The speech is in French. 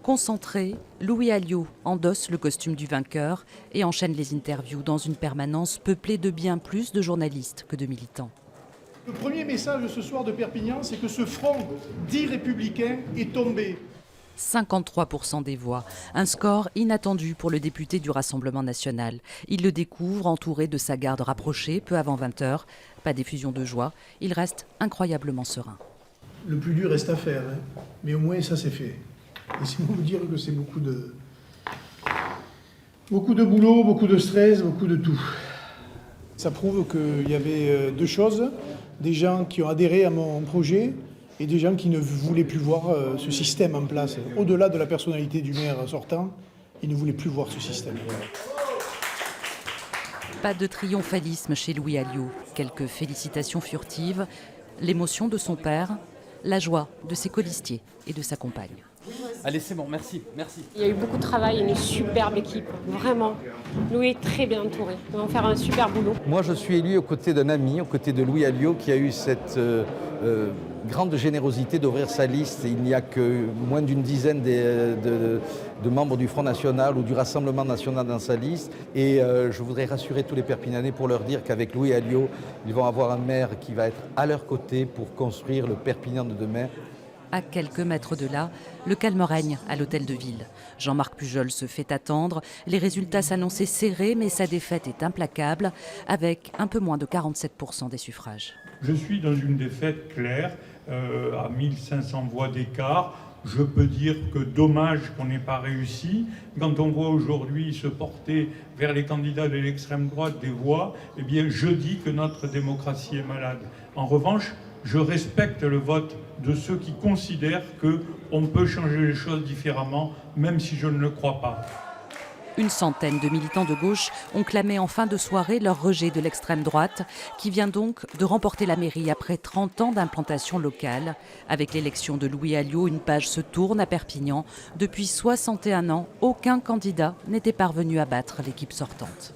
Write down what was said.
Concentré, Louis Alliot endosse le costume du vainqueur et enchaîne les interviews dans une permanence peuplée de bien plus de journalistes que de militants. Le premier message ce soir de Perpignan, c'est que ce front dit républicain est tombé. 53% des voix, un score inattendu pour le député du Rassemblement national. Il le découvre entouré de sa garde rapprochée peu avant 20h. Pas d'effusion de joie, il reste incroyablement serein. Le plus dur reste à faire, mais au moins ça c'est fait. Laissez-moi vous dire que c'est beaucoup de boulot, beaucoup de stress, beaucoup de tout. Ça prouve qu'il y avait deux choses, des gens qui ont adhéré à mon projet et des gens qui ne voulaient plus voir ce système en place. Au-delà de la personnalité du maire sortant, ils ne voulaient plus voir ce système. Pas de triomphalisme chez Louis Alliot, quelques félicitations furtives, l'émotion de son père, la joie de ses colistiers et de sa compagne. Allez, c'est bon, merci. Il y a eu beaucoup de travail, une superbe équipe, vraiment. Louis est très bien entouré, ils vont faire un super boulot. Moi, je suis élu aux côtés d'un ami, aux côtés de Louis Alliot, qui a eu cette grande générosité d'ouvrir sa liste. Il n'y a que moins d'une dizaine de membres du Front National ou du Rassemblement National dans sa liste. Et je voudrais rassurer tous les Perpignanais pour leur dire qu'avec Louis Alliot, ils vont avoir un maire qui va être à leur côté pour construire le Perpignan de demain. À quelques mètres de là, le calme règne à l'hôtel de ville. Jean-Marc Pujol se fait attendre. Les résultats s'annonçaient serrés, mais sa défaite est implacable, avec un peu moins de 47% des suffrages. Je suis dans une défaite claire, à 1500 voix d'écart. Je peux dire que dommage qu'on n'ait pas réussi. Quand on voit aujourd'hui se porter vers les candidats de l'extrême droite des voix, eh bien je dis que notre démocratie est malade. En revanche, je respecte le vote de ceux qui considèrent qu'on peut changer les choses différemment, même si je ne le crois pas. Une centaine de militants de gauche ont clamé en fin de soirée leur rejet de l'extrême droite, qui vient donc de remporter la mairie après 30 ans d'implantation locale. Avec l'élection de Louis Alliot, une page se tourne à Perpignan. Depuis 61 ans, aucun candidat n'était parvenu à battre l'équipe sortante.